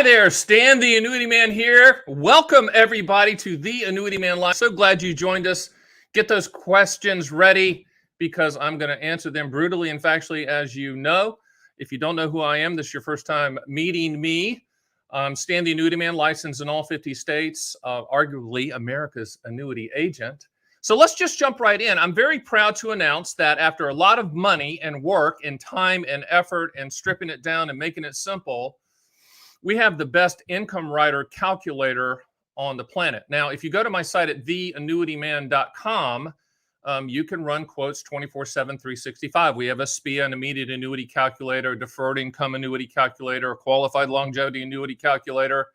Hi there, Stan the Annuity Man here. Welcome everybody to the Annuity Man Live. So glad you joined us. Get those questions ready because I'm going to answer them brutally and factually as you know. If you don't know who I am, this is your first time meeting me. I'm Stan the Annuity Man, licensed in all 50 states, arguably America's annuity agent. So let's just jump right in. I'm very proud to announce that after a lot of money and work and time and effort and stripping it down and making it simple, we have the best income rider calculator on the planet. Now, if you go to my site at theannuityman.com, you can run quotes 24/7, 365. We have a SPIA, an immediate annuity calculator, a deferred income annuity calculator, a qualified longevity annuity calculator.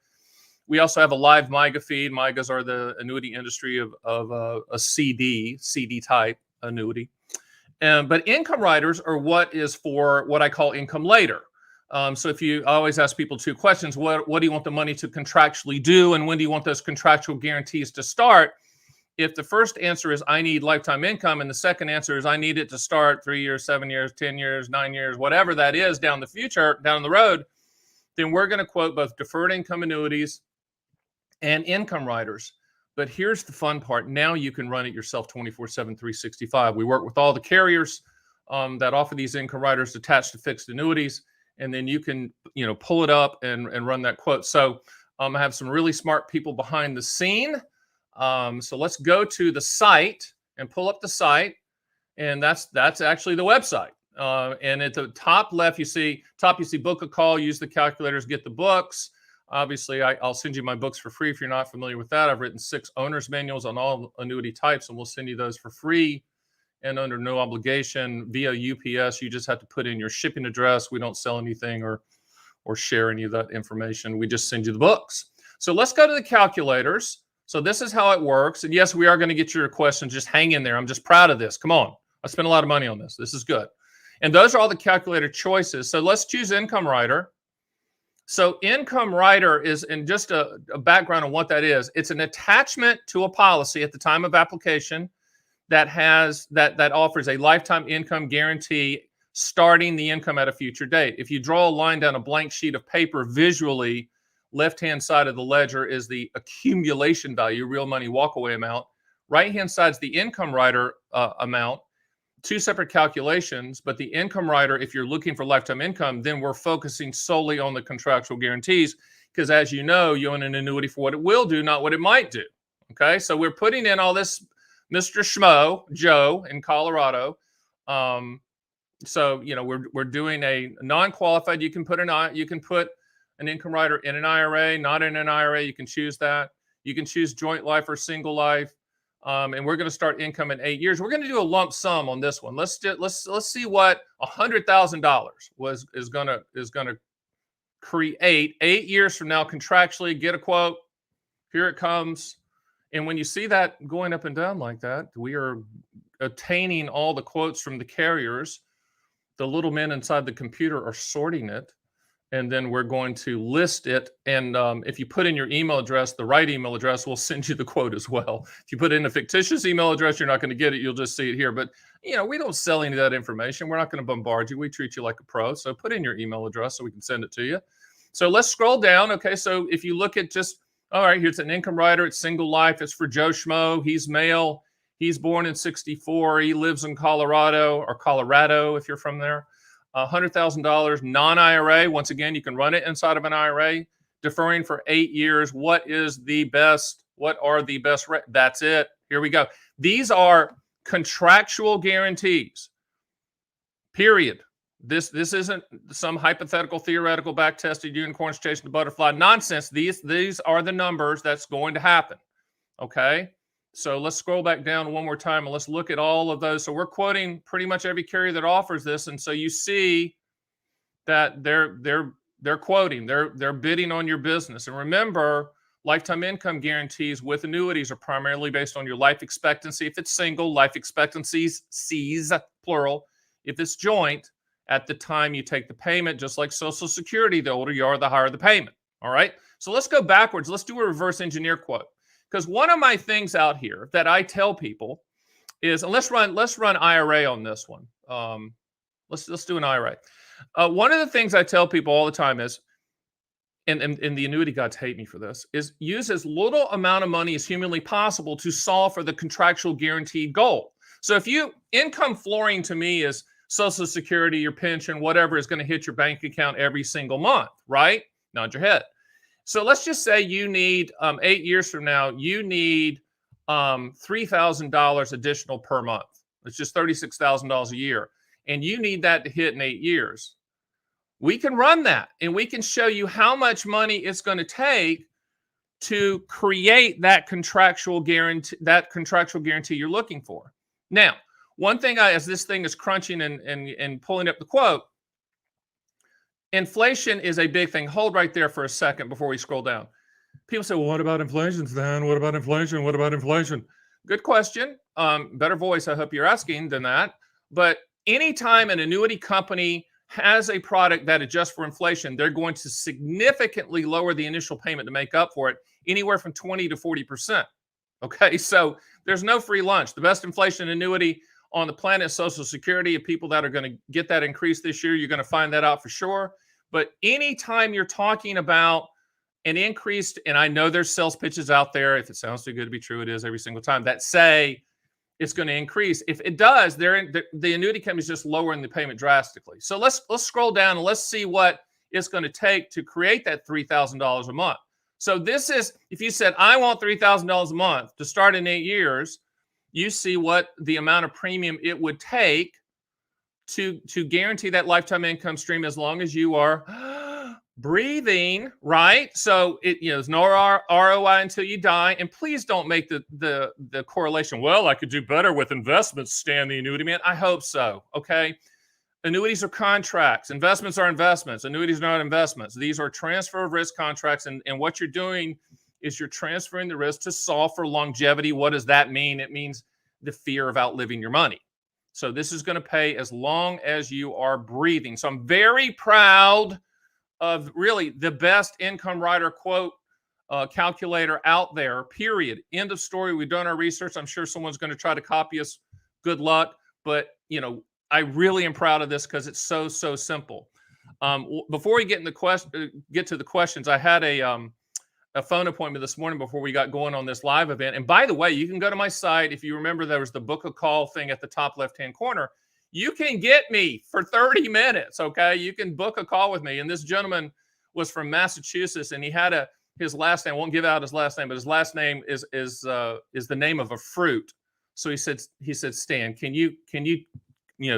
We also have a live MIGA feed. MIGAs are the annuity industry of a CD type annuity. But income riders are what is for what I call income later. So I always ask people two questions. What do you want the money to contractually do? And when do you want those contractual guarantees to start? If the first answer is I need lifetime income, and the second answer is I need it to start 3 years, 7 years, 10 years, 9 years, whatever that is down the road, then we're going to quote both deferred income annuities and income riders. But here's the fun part. Now you can run it yourself 24/7, 365. We work with all the carriers that offer these income riders attached to fixed annuities. And then you can, pull it up and run that quote. So I have some really smart people behind the scene. So let's go to the site and pull up the site. And that's actually the website. And at the top left, you see book a call, use the calculators, get the books. Obviously, I'll send you my books for free if you're not familiar with that. I've written 6 owner's manuals on all annuity types, and we'll send you those for free and under no obligation via UPS. You just have to put in your shipping address. We don't sell anything or share any of that information. We just send you the books. So let's go to the calculators. So this is how it works. And yes, we are going to get your questions. Just hang in there. I'm just proud of this. Come on. I spent a lot of money on this. This is good. And those are all the calculator choices. So let's choose income rider. So income rider is, in just a background on what that is, it's an attachment to a policy at the time of application that offers a lifetime income guarantee starting the income at a future date. If you draw a line down a blank sheet of paper visually, left-hand side of the ledger is the accumulation value, real money walkaway amount. Right-hand side is the income rider amount. 2 separate calculations, but the income rider, if you're looking for lifetime income, then we're focusing solely on the contractual guarantees because, as you know, you own an annuity for what it will do, not what it might do. Okay, so we're putting in all this Mr. Schmo, Joe in Colorado. So we're doing a non-qualified. You can put an income rider in an IRA, not in an IRA. You can choose that. You can choose joint life or single life. And we're going to start income in 8 years. We're going to do a lump sum on this one. Let's see what $100,000 is going to create 8 years from now contractually. Get a quote. Here it comes. And when you see that going up and down like that, we are obtaining all the quotes from the carriers. The little men inside the computer are sorting it, and then we're going to list it. And if you put in your email address, the right email address, we'll send you the quote as well. If you put in a fictitious email address, you're not going to get it. You'll just see it here. But, we don't sell any of that information. We're not going to bombard you. We treat you like a pro. So put in your email address so we can send it to you. So let's scroll down. Okay, so if you look at all right, here's an income rider. It's single life. It's for Joe Schmo. He's male. He's born in 64. He lives in Colorado if you're from there. $100,000 non-IRA. Once again, you can run it inside of an IRA. Deferring for 8 years. What are the best? That's it. Here we go. These are contractual guarantees. Period. This isn't some hypothetical, theoretical, back-tested unicorns chasing the butterfly nonsense. These are the numbers that's going to happen. Okay? So let's scroll back down one more time and let's look at all of those. So we're quoting pretty much every carrier that offers this. And so you see that they're quoting, they're bidding on your business. And remember, lifetime income guarantees with annuities are primarily based on your life expectancy. If it's single, life expectancies, C's, plural. If it's joint, at the time you take the payment, just like Social Security, the older you are, the higher the payment. All right. So let's go backwards. Let's do a reverse engineer quote. Because one of my things out here that I tell people is, and let's run IRA on this one. Let's do an IRA. One of the things I tell people all the time is, and the annuity gods hate me for this, is use as little amount of money as humanly possible to solve for the contractual guaranteed goal. So if income flooring to me is Social Security, your pension, whatever is going to hit your bank account every single month, right? Nod your head. So let's just say you need 8 years from now, you need $3,000 additional per month. It's just $36,000 a year. And you need that to hit in 8 years. We can run that and we can show you how much money it's going to take to create that contractual guarantee you're looking for. Now, one thing as this thing is crunching and pulling up the quote, inflation is a big thing. Hold right there for a second before we scroll down. People say, well, what about inflation, Stan? What about inflation? What about inflation? Good question. Better voice, I hope you're asking than that. But anytime an annuity company has a product that adjusts for inflation, they're going to significantly lower the initial payment to make up for it, anywhere from 20 to 40%. Okay, so there's no free lunch. The best inflation annuity on the planet is Social Security. Of people that are going to get that increase this year, you're going to find that out for sure. But anytime you're talking about an increased, and I know there's sales pitches out there, if it sounds too good to be true, it is every single time, that say it's going to increase. If it does, the annuity company is just lowering the payment drastically. So let's scroll down and let's see what it's going to take to create that $3,000 a month. So this is, if you said, I want $3,000 a month to start in 8 years, you see what the amount of premium it would take to guarantee that lifetime income stream as long as you are breathing, right? So there's no ROI until you die. And please don't make the correlation. Well, I could do better with investments, Stan the Annuity Man. I hope so. Okay. Annuities are contracts. Investments are investments. Annuities are not investments. These are transfer of risk contracts. And what you're doing is you're transferring the risk to solve for longevity. What does that mean? It means the fear of outliving your money. So this is going to pay as long as you are breathing. So I'm very proud of really the best income rider quote calculator out there, period. End of story. We've done our research. I'm sure someone's going to try to copy us. Good luck. But, I really am proud of this because it's so simple. Before we get to the questions, I had a phone appointment this morning before we got going on this live event. And by the way, you can go to my site. If you remember, there was the book a call thing at the top left-hand corner. You can get me for 30 minutes, okay? You can book a call with me. And this gentleman was from Massachusetts, and he had his last name. I won't give out his last name, but his last name is the name of a fruit. So he said, Stan, can you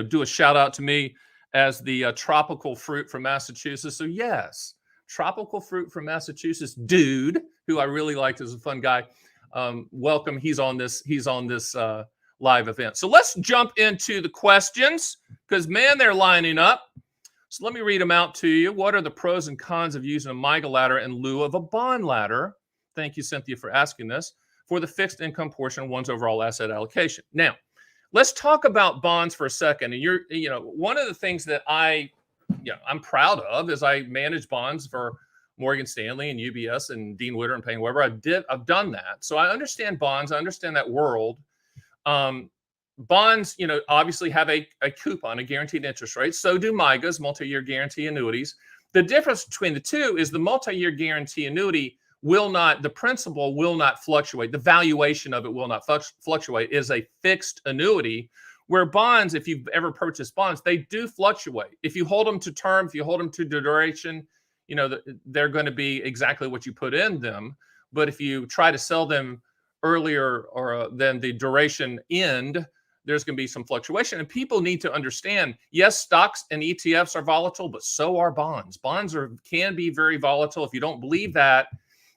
do a shout out to me as the tropical fruit from Massachusetts? So yes, tropical fruit from Massachusetts, dude, who I really liked, is a fun guy. Welcome. He's on this live event. So let's jump into the questions because, man, they're lining up. So let me read them out to you. What are the pros and cons of using a MYGA ladder in lieu of a bond ladder? Thank you, Cynthia, for asking this. For the fixed income portion of one's overall asset allocation. Now, let's talk about bonds for a second. And one of the things that I'm proud of is I manage bonds for Morgan Stanley and UBS and Dean Witter and Payne Weber. I've done that. So I understand bonds. I understand that world. Bonds, obviously have a coupon, a guaranteed interest rate. So do MYGAs, multi-year guarantee annuities. The difference between the two is the multi-year guarantee annuity the principal will not fluctuate. The valuation of it will not fluctuate. It is a fixed annuity, where bonds, if you've ever purchased bonds, they do fluctuate. If you hold them to term, if you hold them to duration, they're going to be exactly what you put in them. But if you try to sell them earlier or than the duration end, there's going to be some fluctuation. And people need to understand, yes, stocks and ETFs are volatile, but so are bonds. Bonds can be very volatile. If you don't believe that,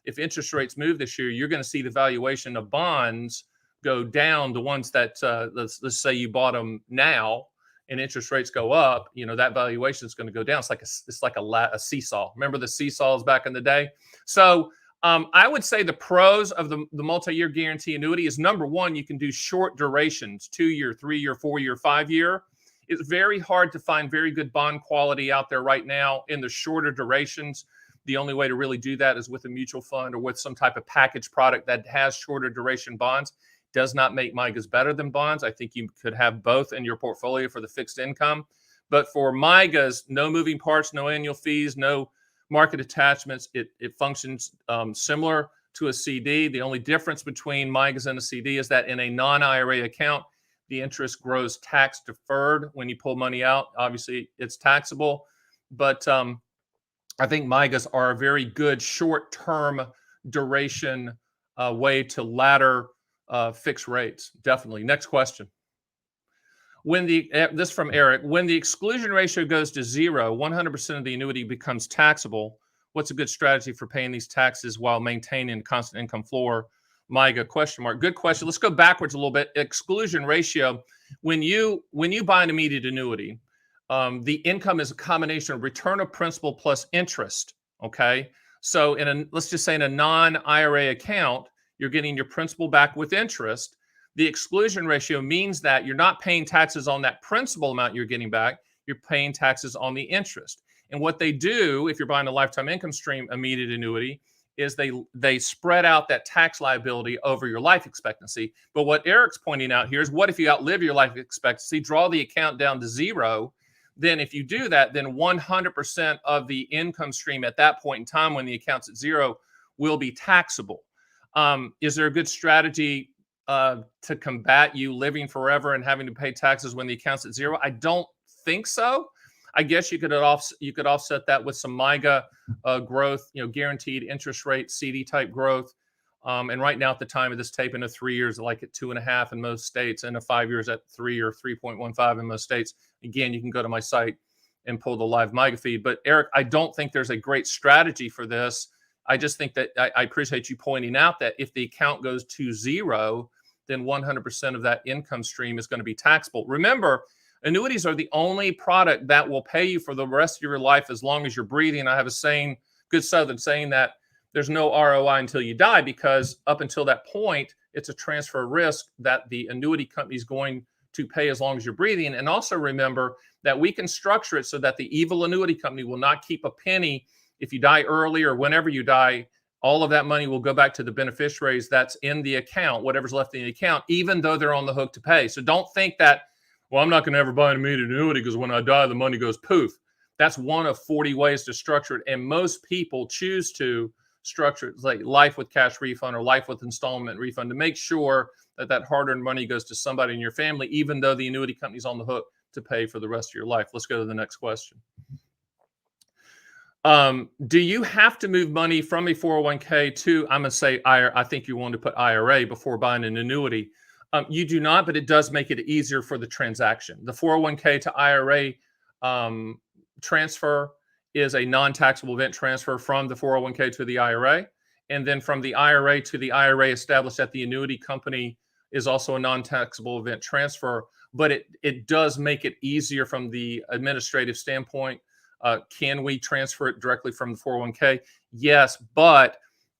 if interest rates move this year, you're going to see the valuation of bonds go down. The ones that, let's say you bought them now and interest rates go up, that valuation is going to go down. It's like a seesaw. Remember the seesaws back in the day? So I would say the pros of the multi-year guarantee annuity is, number one, you can do short durations, 2-year, 3-year, 4-year, 5-year. It's very hard to find very good bond quality out there right now in the shorter durations. The only way to really do that is with a mutual fund or with some type of package product that has shorter duration bonds. Does not make MYGAs better than bonds. I think you could have both in your portfolio for the fixed income. But for MYGAs, no moving parts, no annual fees, no market attachments. It functions similar to a CD. The only difference between MYGAs and a CD is that in a non-IRA account, the interest grows tax deferred when you pull money out. Obviously, it's taxable, but I think MYGAs are a very good short-term duration way to ladder fixed rates. Definitely. Next question. This from Eric, when the exclusion ratio goes to 0, 100% of the annuity becomes taxable. What's a good strategy for paying these taxes while maintaining a constant income floor? MYGA question mark. Good question. Let's go backwards a little bit. Exclusion ratio. When you buy an immediate annuity, the income is a combination of return of principal plus interest. Okay. So let's just say in a non-IRA account, you're getting your principal back with interest. The exclusion ratio means that you're not paying taxes on that principal amount you're getting back. You're paying taxes on the interest. And what they do, if you're buying a lifetime income stream immediate annuity, is they spread out that tax liability over your life expectancy. But what Eric's pointing out here is, what if you outlive your life expectancy, draw the account down to 0? Then if you do that, then 100% of the income stream at that point in time when the account's at 0 will be taxable. Is there a good strategy to combat you living forever and having to pay taxes when the account's at 0? I don't think so. I guess you could offset that with some MYGA growth, guaranteed interest rate, CD type growth. And right now at the time of this tape, in a 3 years, like at 2.5 in most states, and a 5 years at 3 or 3.15 in most states. Again, you can go to my site and pull the live MYGA feed. But Eric, I don't think there's a great strategy for this. I just think that I appreciate you pointing out that if the account goes to 0, then 100% of that income stream is going to be taxable. Remember, annuities are the only product that will pay you for the rest of your life as long as you're breathing. I have a saying, good Southern saying, that there's no ROI until you die, because up until that point, it's a transfer risk that the annuity company is going to pay as long as you're breathing. And also remember that we can structure it so that the evil annuity company will not keep a penny if you die early or whenever you die. All of that money will go back to the beneficiaries that's in the account, whatever's left in the account, even though they're on the hook to pay. So don't think that, well, I'm not going to ever buy an immediate annuity because when I die, the money goes poof. That's one of 40 ways to structure it. And most people choose to structure it like life with cash refund or life with installment refund to make sure that that hard-earned money goes to somebody in your family, even though the annuity company's on the hook to pay for the rest of your life. Let's go to the next question. Do you have to move money from a 401k to, I'm going to say, I think you want to put IRA before buying an annuity. You do not, but it does make it easier for the transaction. The 401k to IRA transfer is a non-taxable event transfer from the 401k to the IRA. And then from the IRA to the IRA established at the annuity company is also a non-taxable event transfer. But it does make it easier from the administrative standpoint. Can we transfer it directly from the 401k? Yes, but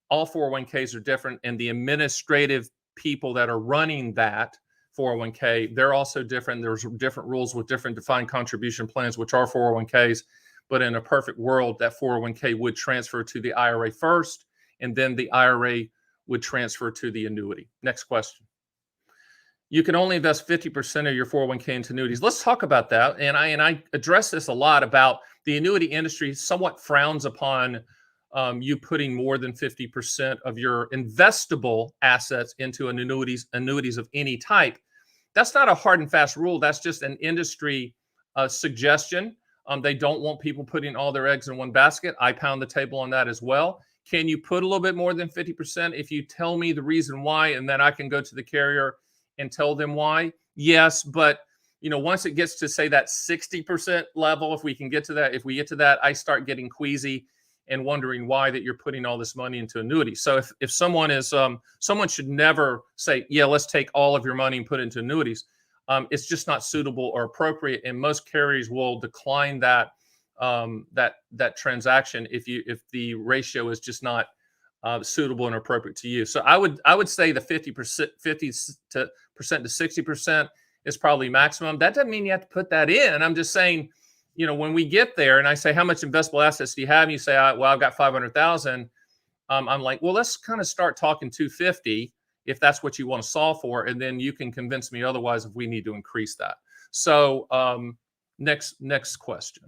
all 401ks are different, and the administrative people that are running that 401k, they're also different. There's different rules with different defined contribution plans, which are 401ks. But in a perfect world, that 401k would transfer to the IRA first, and then the IRA would transfer to the annuity. Next question. You can only invest 50% of your 401k into annuities. Let's talk about that. And I address this a lot about the annuity industry somewhat frowns upon you putting more than 50% of your investable assets into annuities of any type. That's not a hard and fast rule. That's just an industry suggestion. They don't want people putting all their eggs in one basket. I pound the table on that as well. Can you put a little bit more than 50% if you tell me the reason why, and then I can go to the carrier and tell them why? Yes, but once it gets to say that 60% level, if we get to that, I start getting queasy and wondering why that you're putting all this money into annuities. So if someone is someone should never say, yeah, let's take all of your money and put it into annuities. It's just not suitable or appropriate, and most carriers will decline that that transaction if the ratio is just not suitable and appropriate to you. So I would say the 50% to 60% is probably maximum. That doesn't mean you have to put that in. I'm just saying, when we get there and I say, how much investable assets do you have? And you say, well, I've got 500,000. I'm like, well, let's kind of start talking 250 if that's what you want to solve for. And then you can convince me otherwise if we need to increase that. So next question.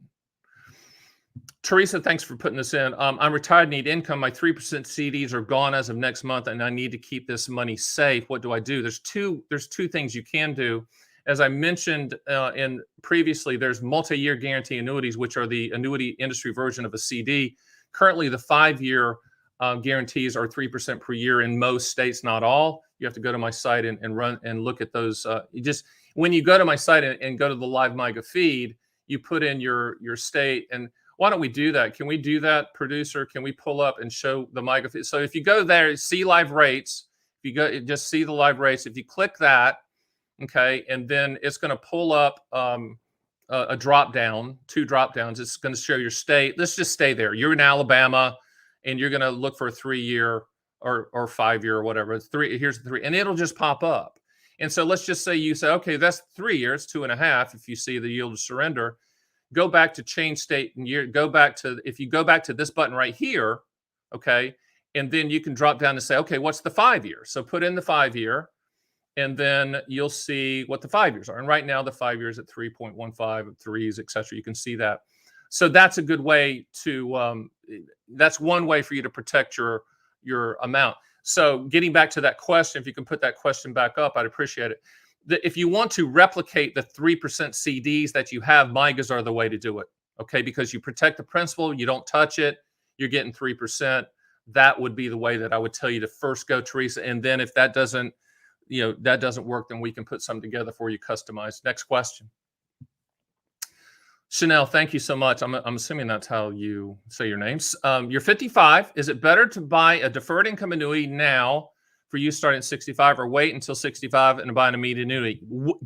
Teresa, thanks for putting this in. I'm retired, need income. My 3% CDs are gone as of next month, and I need to keep this money safe. What do I do? There's two things you can do. As I mentioned in previously, there's multi-year guarantee annuities, which are the annuity industry version of a CD. Currently, the 5-year guarantees are 3% per year in most states, not all. You have to go to my site and run and look at those. When you go to my site and go to the live MIGA feed, you put in your state. And why don't we do that? Can we do that, producer? Can we pull up and show the MIGA feed? So if you go there, see live rates. If you go, just see the live rates. If you click that, okay, and then it's going to pull up a drop down, 2 drop downs. It's going to show your state. Let's just stay there. You're in Alabama, and you're going to look for a 3-year or 5-year or whatever. Here's the 3, and it'll just pop up. And so let's just say you say, okay, that's 3 years, 2.5. If you see the yield of surrender, go back to change state and year. If you go back to this button right here, okay, and then you can drop down and say, okay, what's the 5-year? So put in the 5-year. And then you'll see what the 5 years are. And right now, the 5 years at 3.15, 3s, et cetera. You can see that. So that's a good way to, that's one way for you to protect your amount. So getting back to that question, if you can put that question back up, I'd appreciate it. If you want to replicate the 3% CDs that you have, MIGAs are the way to do it. Okay, because you protect the principal, you don't touch it, you're getting 3%. That would be the way that I would tell you to first go, Teresa. And then if that doesn't, that doesn't work, then we can put something together for you customized. Next question. Chanel, thank you so much. I'm assuming that's how you say your names. You're 55. Is it better to buy a deferred income annuity now for you starting at 65 or wait until 65 and buy an immediate annuity?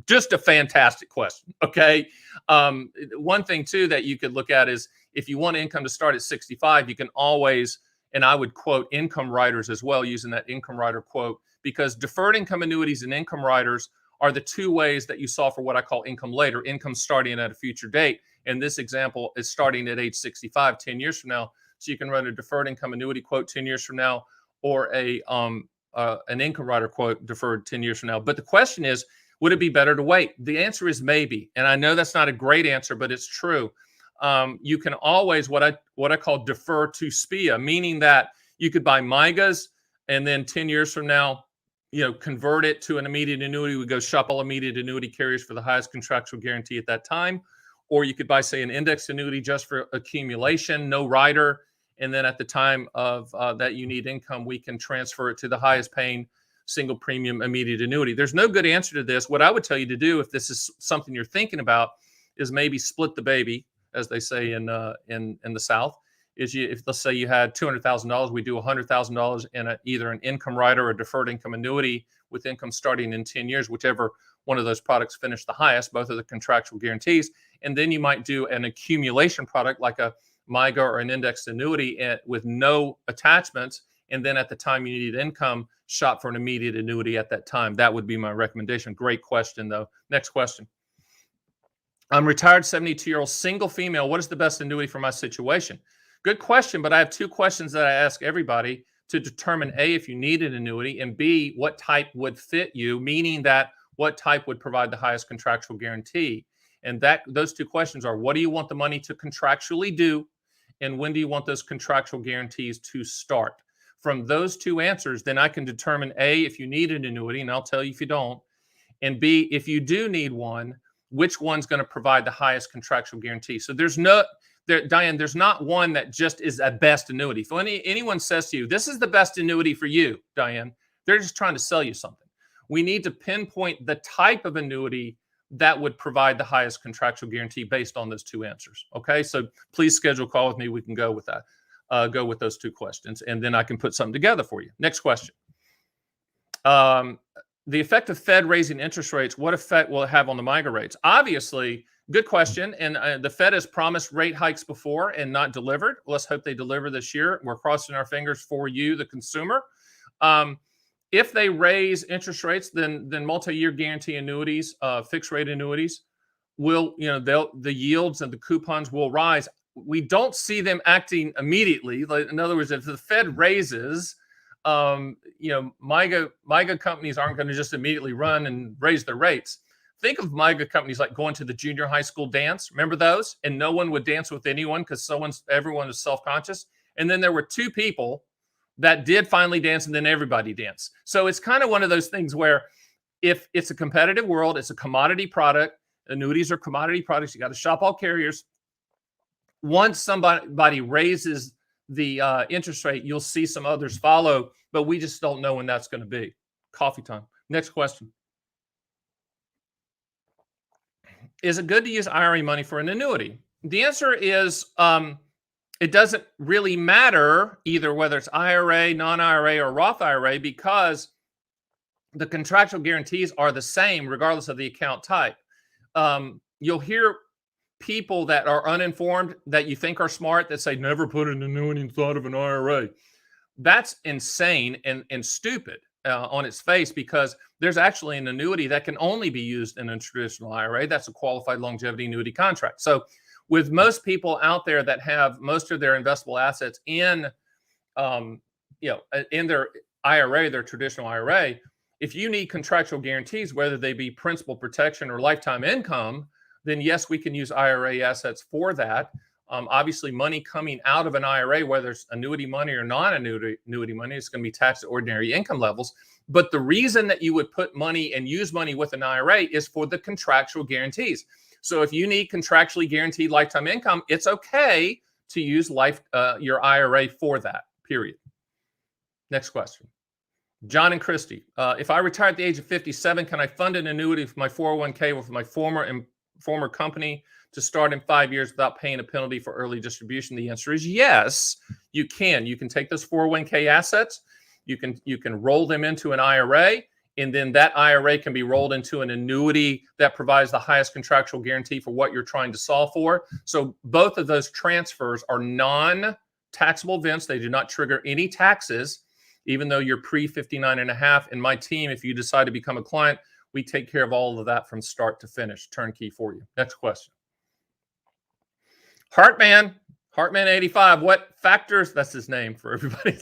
Just a fantastic question. Okay. One thing too that you could look at is if you want income to start at 65, you can always, and I would quote income riders as well, using that income rider quote, because deferred income annuities and income riders are the 2 ways that you solve for what I call income later, income starting at a future date. And this example is starting at age 65, 10 years from now. So you can run a deferred income annuity quote 10 years from now, or an income rider quote deferred 10 years from now. But the question is, would it be better to wait? The answer is maybe. And I know that's not a great answer, but it's true. You can always, what I call defer to SPIA, meaning that you could buy MIGAs and then 10 years from now, convert it to an immediate annuity. We go shop all immediate annuity carriers for the highest contractual guarantee at that time. Or you could buy, say, an indexed annuity just for accumulation, no rider. And then at the time of that you need income, we can transfer it to the highest paying single premium immediate annuity. There's no good answer to this. What I would tell you to do, if this is something you're thinking about, is maybe split the baby, as they say in the South. If let's say you had $200,000, we do $100,000 in either an income rider or a deferred income annuity with income starting in 10 years, whichever one of those products finish the highest. Both of the contractual guarantees. And then you might do an accumulation product like a MIGA or an indexed annuity with no attachments. And then at the time you need income, shop for an immediate annuity at that time. That would be my recommendation. Great question, though. Next question. I'm retired 72-year-old single female. What is the best annuity for my situation? Good question, but I have 2 questions that I ask everybody to determine A, if you need an annuity, and B, what type would fit you, meaning that what type would provide the highest contractual guarantee. And those 2 questions are, what do you want the money to contractually do? And when do you want those contractual guarantees to start? From those 2 answers, then I can determine A, if you need an annuity, and I'll tell you if you don't, and B, if you do need one, which one's going to provide the highest contractual guarantee. So Diane, there's not one that just is a best annuity. If anyone says to you, this is the best annuity for you, Diane, they're just trying to sell you something. We need to pinpoint the type of annuity that would provide the highest contractual guarantee based on those 2 answers. Okay, so please schedule a call with me. We can go with that. Go with those 2 questions, and then I can put something together for you. Next question. The effect of Fed raising interest rates, what effect will it have on the MIGA rates? Obviously, good question. And the Fed has promised rate hikes before and not delivered. Let's hope they deliver this year. We're crossing our fingers for you, the consumer. If they raise interest rates, then multi-year guarantee annuities, fixed rate annuities, will, the yields and the coupons will rise. We don't see them acting immediately. In other words, if the Fed raises, MIGA companies aren't going to just immediately run and raise their rates. Think of MIGA companies like going to the junior high school dance. Remember those? And no one would dance with anyone because everyone was self-conscious. And then there were two people that did finally dance, and then everybody danced. So it's kind of one of those things where if it's a competitive world, it's a commodity product. Annuities are commodity products. You got to shop all carriers. Once somebody raises the interest rate, you'll see some others follow, but we just don't know when that's going to be. Coffee time. Next question. Is it good to use IRA money for an annuity? The answer is it doesn't really matter either whether it's IRA, non-IRA, or Roth IRA, because the contractual guarantees are the same regardless of the account type. You'll hear people that are uninformed that you think are smart that say never put an annuity inside of an IRA. That's insane and stupid on its face, because there's actually an annuity that can only be used in a traditional IRA. That's a qualified longevity annuity contract. So with most people out there that have most of their investable assets in in their IRA, their traditional IRA, if you need contractual guarantees, whether they be principal protection or lifetime income, then yes, we can use IRA assets for that. Obviously, money coming out of an IRA, whether it's annuity money or non-annuity money, it's going to be taxed at ordinary income levels. But the reason that you would put money and use money with an IRA is for the contractual guarantees. So if you need contractually guaranteed lifetime income, it's okay to use your IRA for that, period. Next question. John and Christy, if I retire at the age of 57, can I fund an annuity for my 401k with my former company to start in 5 years without paying a penalty for early distribution? The answer is yes, you can. You can take those 401k assets, you can roll them into an IRA, and then that IRA can be rolled into an annuity that provides the highest contractual guarantee for what you're trying to solve for. So both of those transfers are non-taxable events. They do not trigger any taxes, even though you're pre-59 and a half. And my team, if you decide to become a client, we take care of all of that from start to finish, turnkey for you. Next question. Heartman 85, what factors, that's his name for everybody,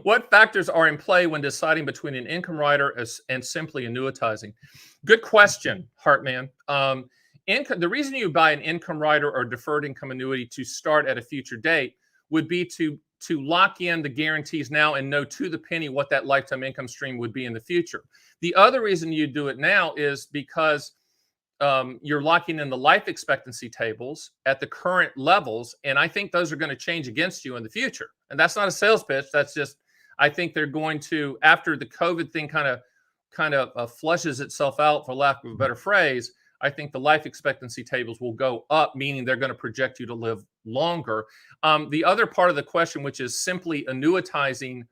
what factors are in play when deciding between an income rider and simply annuitizing? Good question, Heartman. The reason you buy an income rider or deferred income annuity to start at a future date would be to lock in the guarantees now and know to the penny what that lifetime income stream would be in the future. The other reason you do it now is because you're locking in the life expectancy tables at the current levels, and I think those are going to change against you in the future. And that's not a sales pitch. That's just, I think they're going to, after the COVID thing kind of flushes itself out, for lack of a better phrase, I think the life expectancy tables will go up, meaning they're going to project you to live longer. The other part of the question, which is simply annuitizing,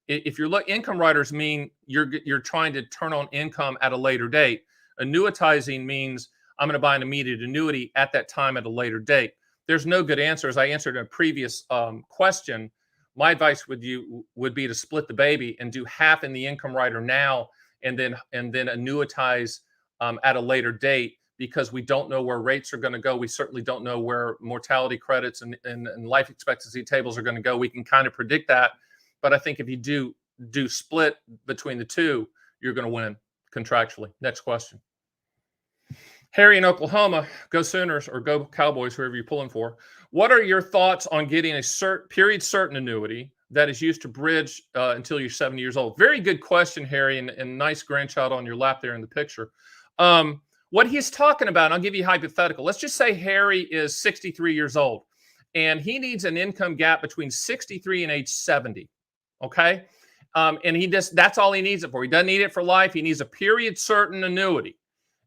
if you're income riders mean you're trying to turn on income at a later date. Annuitizing means I'm going to buy an immediate annuity at that time at a later date. There's no good answer. As I answered in a previous question, my advice would be to split the baby and do half in the income rider now, and then annuitize at a later date, because we don't know where rates are going to go. We certainly don't know where mortality credits and life expectancy tables are going to go. We can kind of predict that, but I think if you do split between the two, you're going to win contractually. Next question. Harry in Oklahoma, go Sooners or go Cowboys, whoever you're pulling for. What are your thoughts on getting a period certain annuity that is used to bridge until you're 70 years old? Very good question, Harry, and nice grandchild on your lap there in the picture. What he's talking about, I'll give you a hypothetical. Let's just say Harry is 63 years old and he needs an income gap between 63 and age 70. Okay. And that's all he needs it for. He doesn't need it for life. He needs a period certain annuity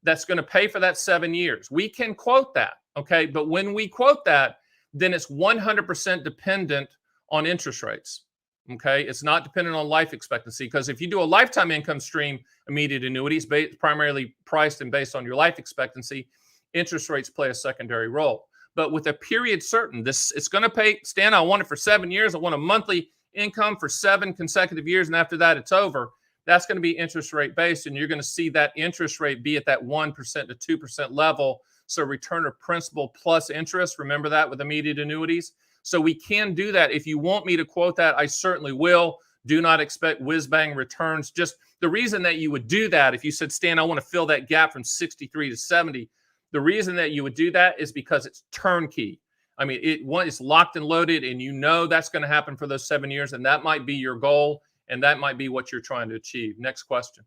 that's going to pay for that 7 years. We can quote that. Okay. But when we quote that, then it's 100% dependent on interest rates. Okay. It's not dependent on life expectancy, because if you do a lifetime income stream immediate annuities, primarily priced and based on your life expectancy, interest rates play a secondary role. But with a period certain, it's going to pay. Stan, I want it for 7 years. I want a monthly income for 7 consecutive years, and after that, it's over. That's going to be interest rate based, and you're going to see that interest rate be at that 1% to 2% level. So return of principal plus interest. Remember that with immediate annuities. So we can do that. If you want me to quote that, I certainly will. Do not expect whiz-bang returns. Just the reason that you would do that, if you said, Stan, I want to fill that gap from 63 to 70, the reason that you would do that is because it's turnkey. I mean, it's locked and loaded, and you know that's going to happen for those 7 years, and that might be your goal, and that might be what you're trying to achieve. Next question.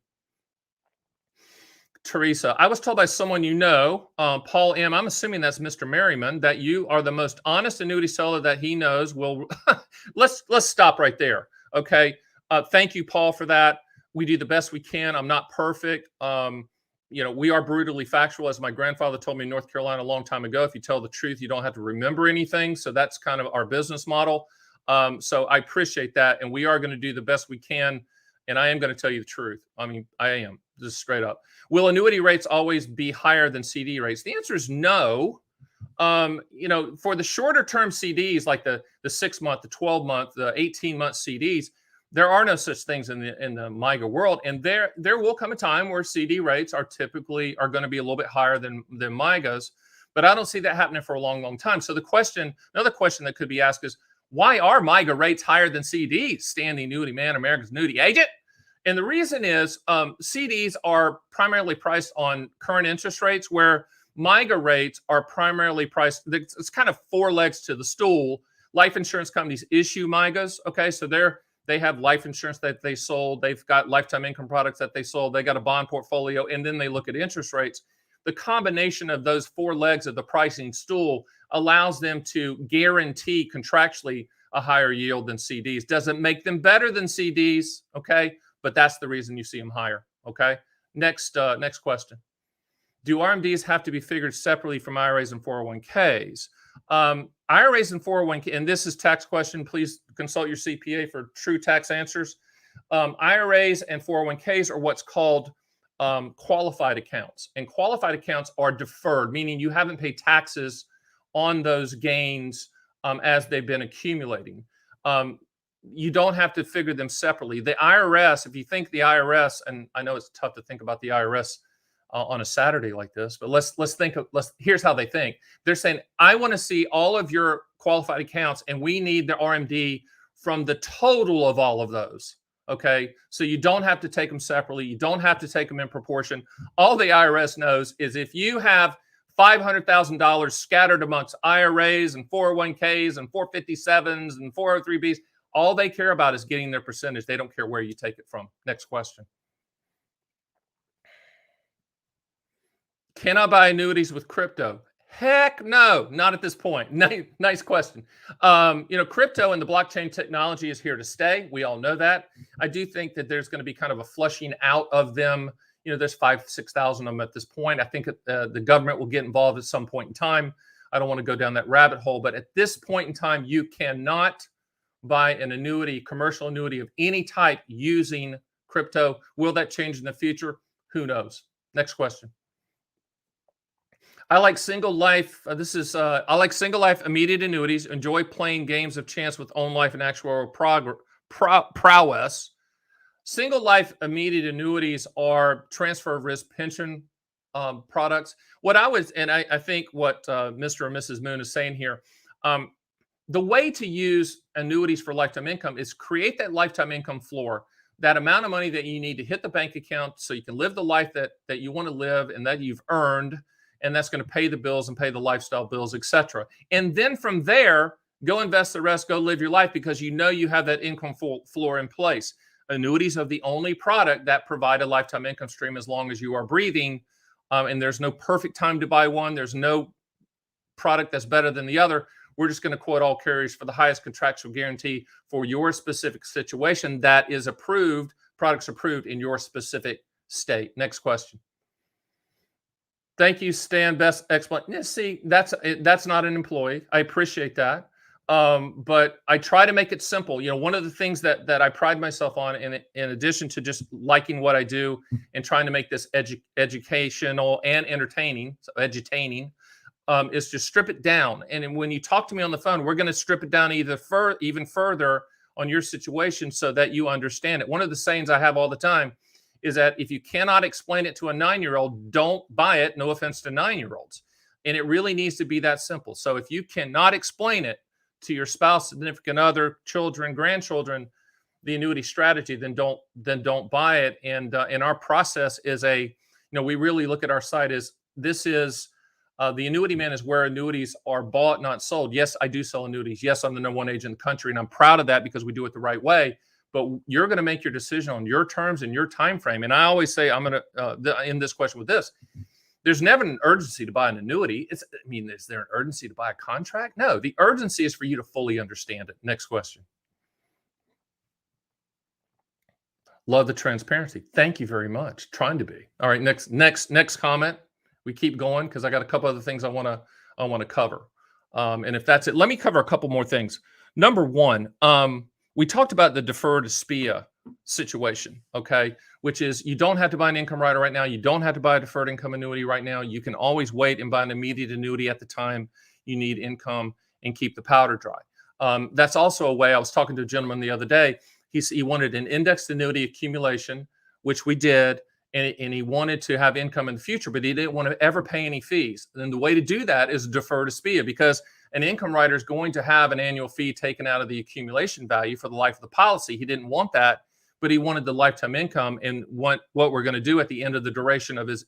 Teresa, I was told by someone you know, Paul M., I'm assuming that's Mr. Merriman, that you are the most honest annuity seller that he knows. Will let's stop right there. Okay. Thank you, Paul, for that. We do the best we can. I'm not perfect. We are brutally factual, as my grandfather told me in North Carolina a long time ago. If you tell the truth, you don't have to remember anything. So that's kind of our business model. So I appreciate that. And we are going to do the best we can. And I am going to tell you the truth. I mean, I am just straight up. Will annuity rates always be higher than CD rates? The answer is no. For the shorter term CDs, like the 6-month, the 12-month, the 18-month CDs, there are no such things in the MYGA world. And there will come a time where CD rates are going to be a little bit higher than MYGAs. But I don't see that happening for a long, long time. So another question that could be asked is, why are MYGA rates higher than CDs? Stan, the Annuity Man, America's Annuity Agent. And the reason is CDs are primarily priced on current interest rates, where MYGA rates are primarily priced. It's kind of 4 legs to the stool. Life insurance companies issue MYGAs. Okay, so they have life insurance that they sold. They've got lifetime income products that they sold. They got a bond portfolio, and then they look at interest rates. The combination of those 4 legs of the pricing stool allows them to guarantee contractually a higher yield than CDs. Doesn't make them better than CDs, okay? But that's the reason you see them higher, okay? Next question. Do RMDs have to be figured separately from IRAs and 401ks? IRAs and 401k, and this is tax question. Please consult your CPA for true tax answers. IRAs and 401ks are what's called qualified accounts. And qualified accounts are deferred, meaning you haven't paid taxes on those gains as they've been accumulating. You don't have to figure them separately. The IRS, if you think the IRS, and I know it's tough to think about the IRS on a Saturday like this, but here's how they think. They're saying, I want to see all of your qualified accounts, and we need the RMD from the total of all of those. Okay, so you don't have to take them separately. You don't have to take them in proportion. All the IRS knows is if you have $500,000 scattered amongst IRAs and 401ks and 457s and 403bs, all they care about is getting their percentage. They don't care where you take it from. Next question. Can I buy annuities with crypto? Heck no, not at this point. Nice question. Crypto and the blockchain technology is here to stay. We all know that. I do think that there's going to be kind of a flushing out of them. There's 5,000-6,000 of them at this point. I think the government will get involved at some point in time. I don't want to go down that rabbit hole, but at this point in time, you cannot buy an annuity, commercial annuity of any type using crypto. Will that change in the future? Who knows? Next question. I like single life. I like single life immediate annuities. Enjoy playing games of chance with own life and actuarial prowess. Single life immediate annuities are transfer of risk pension products. I think what Mr. or Mrs. Moon is saying here, the way to use annuities for lifetime income is create that lifetime income floor, that amount of money that you need to hit the bank account so you can live the life that you want to live and that you've earned. And that's going to pay the bills and pay the lifestyle bills, etc. And then from there, go invest the rest, go live your life because you know you have that income floor in place. Annuities are the only product that provide a lifetime income stream as long as you are breathing. And there's no perfect time to buy one. There's no product that's better than the other. We're just going to quote all carriers for the highest contractual guarantee for your specific situation that is approved, products approved in your specific state. Next question. Thank you, Stan. Best explanation. See, that's not an employee. I appreciate that. But I try to make it simple. One of the things that I pride myself on, in addition to just liking what I do and trying to make this educational and entertaining, so edutaining, is to strip it down. And when you talk to me on the phone, we're going to strip it down even further on your situation so that you understand it. One of the sayings I have all the time is that if you cannot explain it to a 9-year-old, don't buy it. No offense to 9-year-olds. And it really needs to be that simple. So if you cannot explain it to your spouse, significant other, children, grandchildren, the annuity strategy, then don't buy it. And our process is we really look at our site as this is the Annuity Man is where annuities are bought, not sold. Yes, I do sell annuities. Yes, I'm the #1 agent in the country, and I'm proud of that because we do it the right way. But you're going to make your decision on your terms and your time frame. And I always say, I'm going to end this question with this: there's never an urgency to buy an annuity. Is there an urgency to buy a contract? No, the urgency is for you to fully understand it. Next question. Love the transparency. Thank you very much. Trying to be. All right, next comment. We keep going because I got a couple other things I want to cover. And if that's it, let me cover a couple more things. Number one, we talked about the deferred SPIA situation, okay, which is you don't have to buy an income rider right now. You don't have to buy a deferred income annuity right now. You can always wait and buy an immediate annuity at the time you need income and keep the powder dry. That's also a way. I was talking to a gentleman the other day. He wanted an indexed annuity accumulation, which we did, and he wanted to have income in the future, but he didn't want to ever pay any fees. And the way to do that is defer to SPIA, because an income rider is going to have an annual fee taken out of the accumulation value for the life of the policy. He didn't want that, but he wanted the lifetime income. And what we're going to do at the end of the duration of his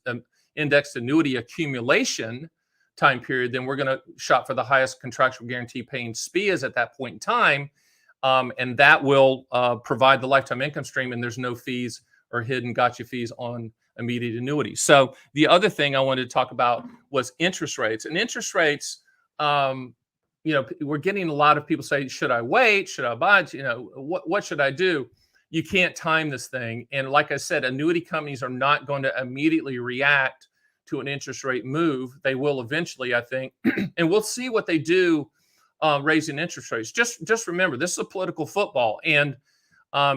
indexed annuity accumulation time period, then we're going to shop for the highest contractual guarantee paying SPIAs at that point in time. And that will provide the lifetime income stream, and there's no fees or hidden gotcha fees on immediate annuities. So the other thing I wanted to talk about was interest rates. And interest rates, we're getting a lot of people say, should I wait? Should I buy? What should I do? You can't time this thing. And like I said, annuity companies are not going to immediately react to an interest rate move. They will eventually, I think, and we'll see what they do. Raising interest rates. Just remember, this is a political football, and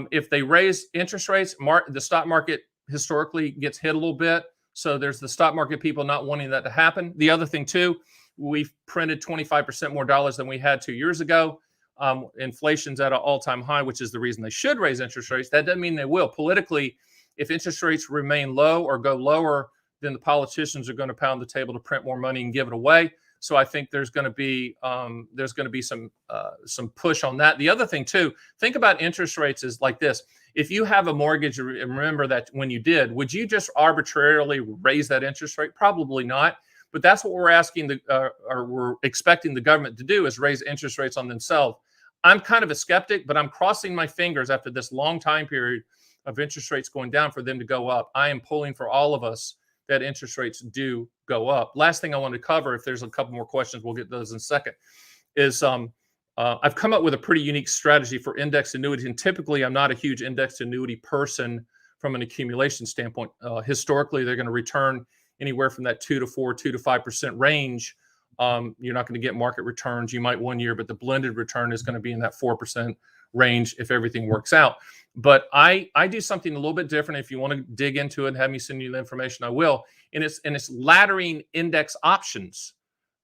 if they raise interest rates, the stock market historically gets hit a little bit. So there's the stock market people not wanting that to happen. The other thing too, we've printed 25% more dollars than we had 2 years ago. Inflation's at an all-time high, which is the reason they should raise interest rates. That doesn't mean they will. Politically, if interest rates remain low or go lower, then the politicians are going to pound the table to print more money and give it away. So I think there's going to be some push on that. The other thing too, think about interest rates is like this: if you have a mortgage, remember that when you did, would you just arbitrarily raise that interest rate? Probably not. But that's what we're asking or we're expecting the government to do, is raise interest rates on themselves. I'm kind of a skeptic, but I'm crossing my fingers after this long time period of interest rates going down for them to go up. I am pulling for all of us that interest rates do go up. Last thing I want to cover, if there's a couple more questions, we'll get those in a second, is I've come up with a pretty unique strategy for indexed annuities. And typically, I'm not a huge indexed annuity person from an accumulation standpoint. Historically, they're going to return anywhere from that 2 to 5% range. You're not going to get market returns. You might 1 year, but the blended return is going to be in that 4% range if everything works out. But I do something a little bit different. If you want to dig into it and have me send you the information, I will. And it's laddering index options,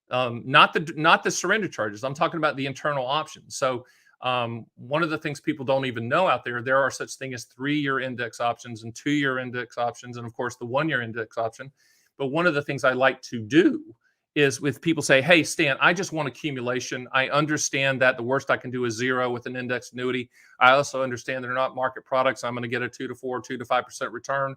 not the surrender charges. I'm talking about the internal options. So one of the things people don't even know out there are such thing as 3-year index options and 2-year index options, and of course the 1-year index option. But one of the things I like to do is, with people say, hey, Stan, I just want accumulation. I understand that the worst I can do is 0 with an indexed annuity. I also understand they're not market products. I'm going to get a 2 to 5% return.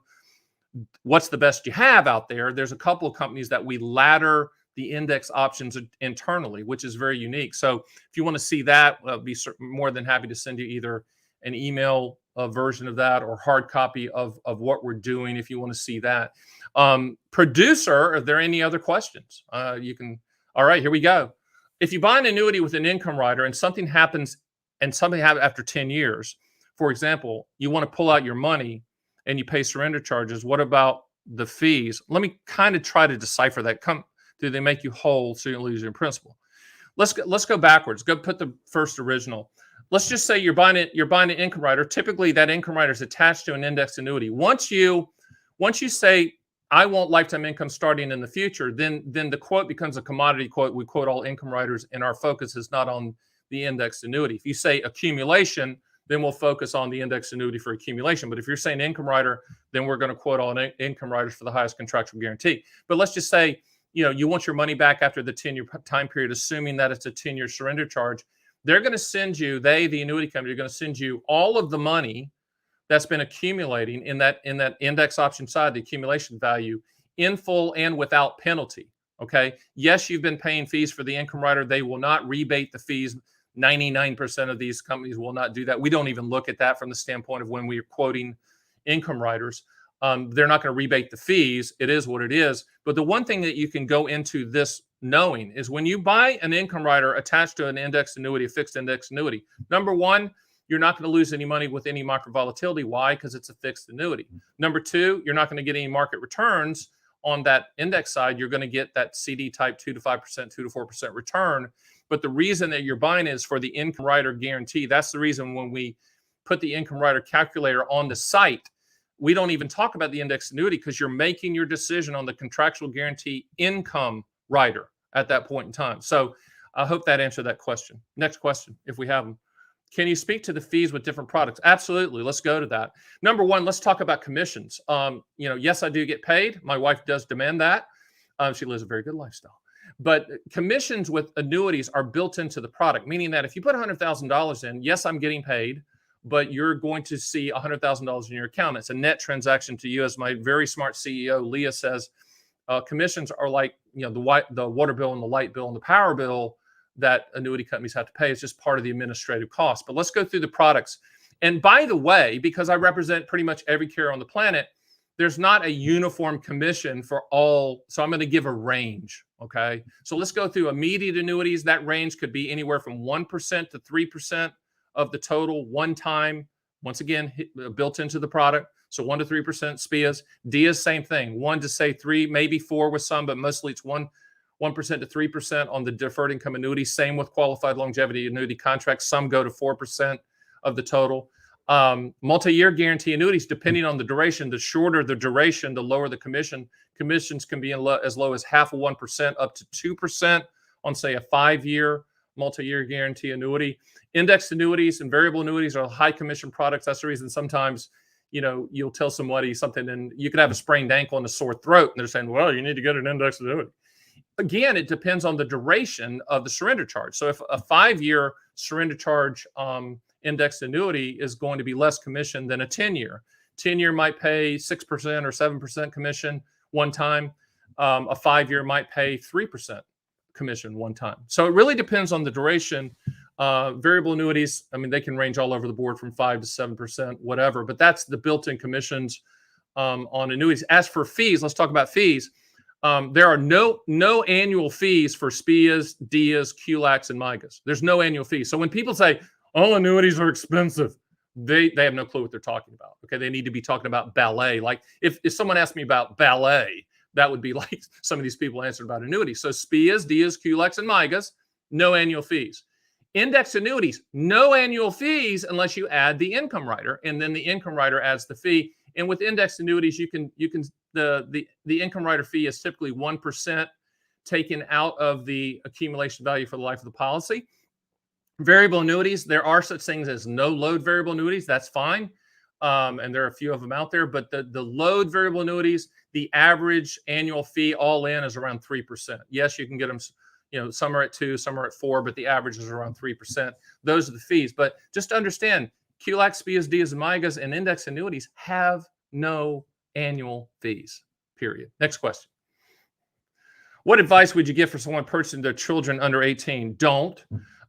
What's the best you have out there? There's a couple of companies that we ladder the index options internally, which is very unique. So if you want to see that, I'll be more than happy to send you either an email version of that or hard copy of what we're doing if you want to see that. Producer, are there any other questions? You can. All right, here we go. If you buy an annuity with an income rider and something happens after 10 years, for example, you want to pull out your money and you pay surrender charges, what about the fees? Let me kind of try to decipher that. Do they make you whole so you don't lose your principal? Let's go backwards. Go put the first original. Let's just say you're buying an income rider. Typically, that income rider is attached to an indexed annuity. Once you say, I want lifetime income starting in the future, then the quote becomes a commodity quote. We quote all income riders, and our focus is not on the indexed annuity. If you say accumulation, then we'll focus on the indexed annuity for accumulation. But if you're saying income rider, then we're going to quote all income riders for the highest contractual guarantee. But let's just say, you want your money back after the 10-year time period, assuming that it's a 10-year surrender charge. they're going to send you, the annuity company, are going to send you all of the money that's been accumulating in that index option side, the accumulation value, in full and without penalty. Okay. Yes, you've been paying fees for the income rider. They will not rebate the fees. 99% of these companies will not do that. We don't even look at that from the standpoint of when we're quoting income riders. They're not going to rebate the fees. It is what it is. But the one thing that you can go into this knowing is when you buy an income rider attached to an index annuity, a fixed index annuity, number one, you're not going to lose any money with any market volatility. Why? Because it's a fixed annuity. Number two, you're not going to get any market returns on that index side. You're going to get that CD type 2 to 5%, 2 to 4% return. But the reason that you're buying is for the income rider guarantee. That's the reason when we put the income rider calculator on the site, we don't even talk about the index annuity because you're making your decision on the contractual guarantee income rider at that point in time. So I hope that answered that question. Next question, if we have them. Can you speak to the fees with different products? Absolutely. Let's go to that. Number one, let's talk about commissions. Yes, I do get paid. My wife does demand that. She lives a very good lifestyle. But commissions with annuities are built into the product, meaning that if you put $100,000 in, yes, I'm getting paid, but you're going to see $100,000 in your account. It's a net transaction to you. As my very smart CEO, Leah, says, commissions are like the water bill and the light bill and the power bill that annuity companies have to pay. It's just part of the administrative cost. But let's go through the products. And by the way, because I represent pretty much every carrier on the planet, there's not a uniform commission for all. So I'm going to give a range. Okay. So let's go through immediate annuities. That range could be anywhere from 1% to 3% of the total one time, once again, built into the product. So 1 to 3% SPIAs. DIAs, same thing. 1 to say 3, maybe 4 with some, but mostly it's 1% to 3% on the deferred income annuity. Same with qualified longevity annuity contracts. Some go to 4% of the total. Multi-year guarantee annuities, depending on the duration, the shorter the duration, the lower the commission. Commissions can be as low as 0.5% up to 2% on, say, a 5-year multi-year guarantee annuity. Indexed annuities and variable annuities are high commission products. That's the reason sometimes, you'll tell somebody something and you could have a sprained ankle and a sore throat, and they're saying, well, you need to get an indexed annuity. Again, it depends on the duration of the surrender charge. So if a 5-year surrender charge indexed annuity is going to be less commission than a 10-year. 10-year might pay 6% or 7% commission one time. A 5-year might pay 3% commission one time. So it really depends on the duration. Variable annuities, they can range all over the board from 5 to 7%, whatever. But that's the built-in commissions on annuities. As for fees, let's talk about fees. There are no annual fees for SPIAs, DIAs, QLACs, and MIGAs. There's no annual fees. So when people say, all annuities are expensive, they have no clue what they're talking about. Okay, they need to be talking about ballet. Like if someone asked me about ballet, that would be like some of these people answered about annuities. So SPIAs, DIAs, QLACs, and MIGAs, no annual fees. Index annuities, no annual fees unless you add the income rider, and then the income rider adds the fee. And with index annuities, the income rider fee is typically 1% taken out of the accumulation value for the life of the policy. Variable annuities, there are such things as no load variable annuities. That's fine. And there are a few of them out there, but the load variable annuities, the average annual fee all in is around 3%. Yes, you can get them, some are at 2, some are at 4, but the average is around 3%. Those are the fees. But just understand, QLACs, SPIAs, DIAs, and MIGAs, and index annuities have no annual fees, period. Next question. What advice would you give for someone purchasing their children under 18? Don't.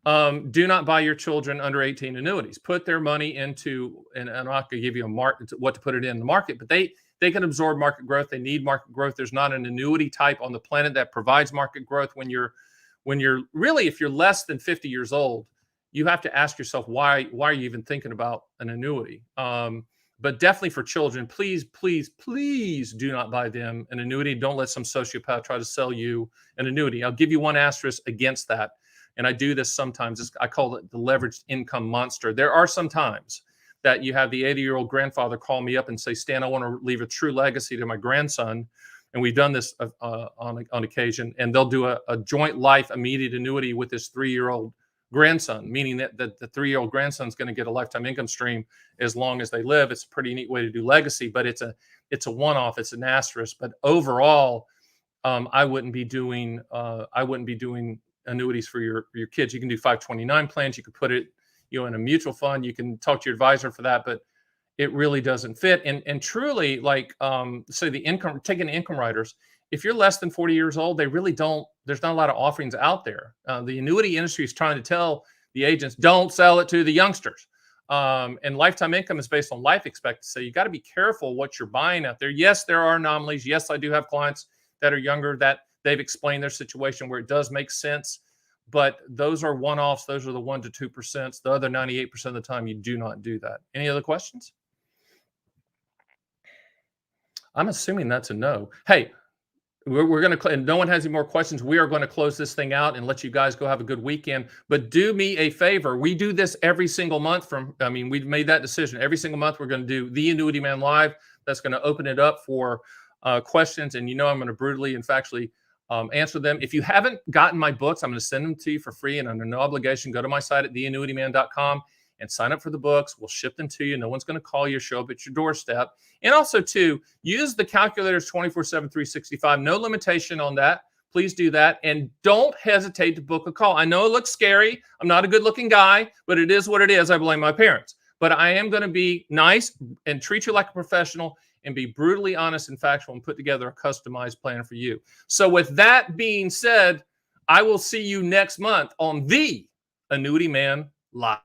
Do not buy your children under 18 annuities. Put their money into, and I'm not going to give you what to put it in the market, but they can absorb market growth. They need market growth. There's not an annuity type on the planet that provides market growth. When you're really, if you're less than 50 years old, you have to ask yourself, why are you even thinking about an annuity? But definitely for children, please, please, please do not buy them an annuity. Don't let some sociopath try to sell you an annuity. I'll give you one asterisk against that. And I do this sometimes. I call it the leveraged income monster. There are some times that you have the 80-year-old grandfather call me up and say, Stan, I want to leave a true legacy to my grandson. And we've done this on occasion. And they'll do a joint life immediate annuity with this 3-year-old grandson, meaning that the 3-year-old grandson is going to get a lifetime income stream as long as they live. It's a pretty neat way to do legacy, but it's a one-off. It's an asterisk. But overall, I wouldn't be doing annuities for your kids. You can do 529 plans. You could put it, in a mutual fund. You can talk to your advisor for that, but it really doesn't fit. And truly, like, say taking the income riders, if you're less than 40 years old, they really don't, there's not a lot of offerings out there. The annuity industry is trying to tell the agents, don't sell it to the youngsters. And lifetime income is based on life expectancy. So you got to be careful what you're buying out there. Yes, there are anomalies. Yes, I do have clients that are younger that they've explained their situation where it does make sense, but those are one-offs. Those are the 1% to 2%. The other 98% of the time, you do not do that. Any other questions? I'm assuming that's a no. Hey, we're going to, and no one has any more questions. We are going to close this thing out and let you guys go have a good weekend. But do me a favor. We do this every single month we've made that decision. Every single month, we're going to do the Annuity Man Live. That's going to open it up for questions. And I'm going to brutally and factually answer them. If you haven't gotten my books, I'm going to send them to you for free and under no obligation. Go to my site at theannuityman.com and sign up for the books. We'll ship them to you. No one's going to call you or show up at your doorstep. And also, too, use the calculators 24/7, 365. No limitation on that. Please do that. And don't hesitate to book a call. I know it looks scary. I'm not a good-looking guy, but it is what it is. I blame my parents. But I am going to be nice and treat you like a professional and be brutally honest and factual and put together a customized plan for you. So with that being said, I will see you next month on the Annuity Man Live.